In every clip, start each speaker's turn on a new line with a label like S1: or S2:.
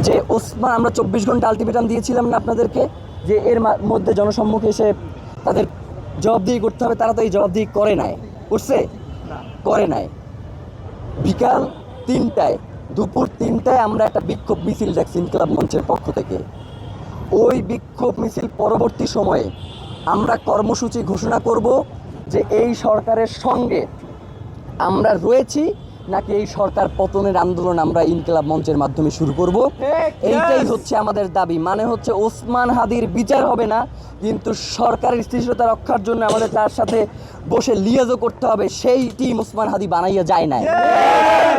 S1: যে ওসমান, আমরা 24 ঘন্টা আলটিমেটাম দিয়েছিলাম না আপনাদেরকে, যে এর মধ্যে জনসম্মুখে এসে তাদের জবাবদিহি করতে হবে, তারা তো এই জবাবদিহি করে নাই, করছে? করে নাই। বিকাল 3টায়, দুপুর 3টায় আমরা একটা বিক্ষোভ মিছিল দেখছি ইনকিলাব মঞ্চের পক্ষ থেকে। ওই বিক্ষোভ মিছিল পরবর্তী সময়ে আমরা কর্মসূচি ঘোষণা করব যে এই সরকারের সঙ্গে আমরা রয়েছি নাকি এই সরকার পতনের আন্দোলন আমরা ইনকিলাব মঞ্চের মাধ্যমে শুরু করব। এইটাই হচ্ছে আমাদের দাবি। মানে হচ্ছে ওসমান হাদির বিচার হবে না, কিন্তু সরকারের স্থিতিশীলতা রক্ষার জন্য আমাদের তার সাথে বসে লিয়াজও করতে হবে। সেই টিম ওসমান হাদি বানাইয়া যায় না।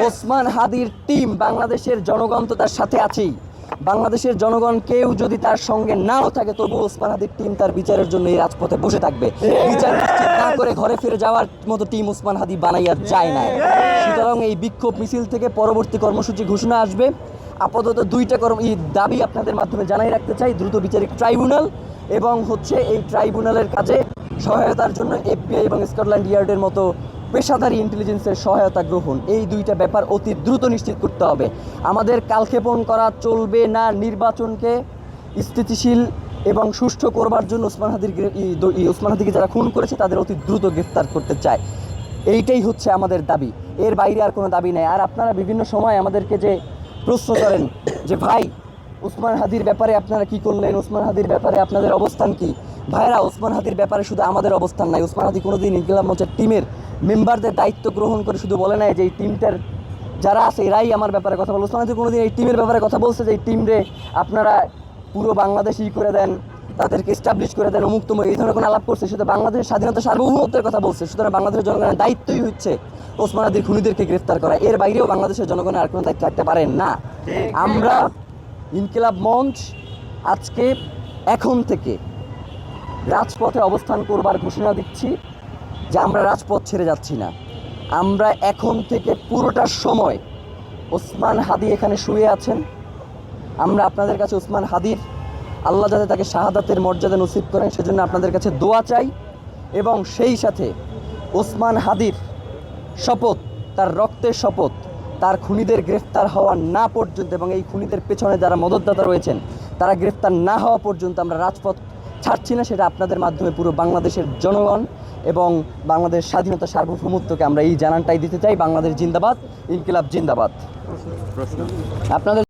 S1: ওসমান হাদির টিম, বাংলাদেশের জনগণ তো তার সাথে আছেই। বাংলাদেশের জনগণ কেউ যদি তার সঙ্গে নাও থাকে, তবু ওসমান হাদির টিম তার বিচারের জন্য এই রাজপথে বসে থাকবে। বিচার নিশ্চিত না করে ঘরে ফিরে যাওয়ার মতো টিম ওসমান হাদি বানাইয়া যায় না। সুতরাং এই বিক্ষোভ মিছিল থেকে পরবর্তী কর্মসূচি ঘোষণা আসবে। আপাতত দুইটা দাবি আপনাদের মাধ্যমে জানাই রাখতে চাই: দ্রুত বিচারিক ট্রাইব্যুনাল এবং হচ্ছে এই ট্রাইব্যুনালের কাজে সহায়তার জন্য FBI এবং স্কটল্যান্ড ইয়ার্ডের মতো পেশাদারী ইন্টেলিজেন্সের সহায়তা গ্রহণ। এই দুইটা ব্যাপার অতি দ্রুত নিশ্চিত করতে হবে। আমাদের কালক্ষেপণ করা চলবে না। নির্বাচনকে স্থিতিশীল এবং সুষ্ঠু করবার জন্য ওসমান হাদিকে যারা খুন করেছে তাদের অতি দ্রুত গ্রেফতার করতে চায়। এইটাই হচ্ছে আমাদের দাবি, এর বাইরে আর কোনো দাবি নেই। আর আপনারা বিভিন্ন সময় আমাদেরকে যে প্রশ্ন করেন যে ভাই ওসমান হাদির ব্যাপারে আপনারা কি করলেন, ওসমান হাদির ব্যাপারে আপনাদের অবস্থান কি? ভাইরা, ওসমান হাদির ব্যাপারে শুধু আমাদের অবস্থান নাই। ওসমান হাদি কোনোদিন ইনকিলাব মঞ্চের টিমের মেম্বারদের দায়িত্ব গ্রহণ করে শুধু বলে নাই যে এই টিমটার যারা আছে এরাই আমার ব্যাপারে কথা বলে। ওসমান হাদি কোনোদিন এই টিমের ব্যাপারে কথা বলছে যে এই টিমরে আপনারা পুরো বাংলাদেশই করে দেন, তাদেরকে এস্টাবলিশ করে দেন, অমুক্তম, এই ধরনের কোনো আলাপ করছে? শুধু বাংলাদেশের স্বাধীনতা সার্বভৌমত্বের কথা বলছে। সুতরাং বাংলাদেশের জনগণের দায়িত্বই হচ্ছে ওসমান হাদির খুনিদেরকে গ্রেফতার করা। এর বাইরেও বাংলাদেশের জনগণের আর কোনো দায়িত্ব রাখতে পারেন না। আমরা ইনকিলাব মঞ্চ আজকে এখন থেকে রাজপথে অবস্থান করবার ঘোষণা দিচ্ছি যে আমরা রাজপথ ছেড়ে যাচ্ছি না। আমরা এখন থেকে পুরোটা সময়, ওসমান হাদি এখানে শুয়ে আছেন, আমরা আপনাদের কাছে ওসমান হাদির, আল্লাহ যাতে তাকে শাহাদাতের মর্যাদা নসিব করেন সেজন্য আপনাদের কাছে দোয়া চাই। এবং সেই সাথে ওসমান হাদির শপথ, তার রক্তের শপথ, তার খুনিদের গ্রেফতার হওয়া না পর্যন্ত এবং এই খুনিদের পেছনে যারা মদতদাতা রয়েছেন তারা গ্রেফতার না হওয়া পর্যন্ত আমরা রাজপথ ছাড়ছি না। সেটা আপনাদের মাধ্যমে পুরো বাংলাদেশের জনগণ এবং বাংলাদেশ স্বাধীনতা সার্বভৌমত্বকে আমরা এই জানানটাই দিতে চাই। বাংলাদেশ জিন্দাবাদ, ইনকিলাব জিন্দাবাদ। আপনাদের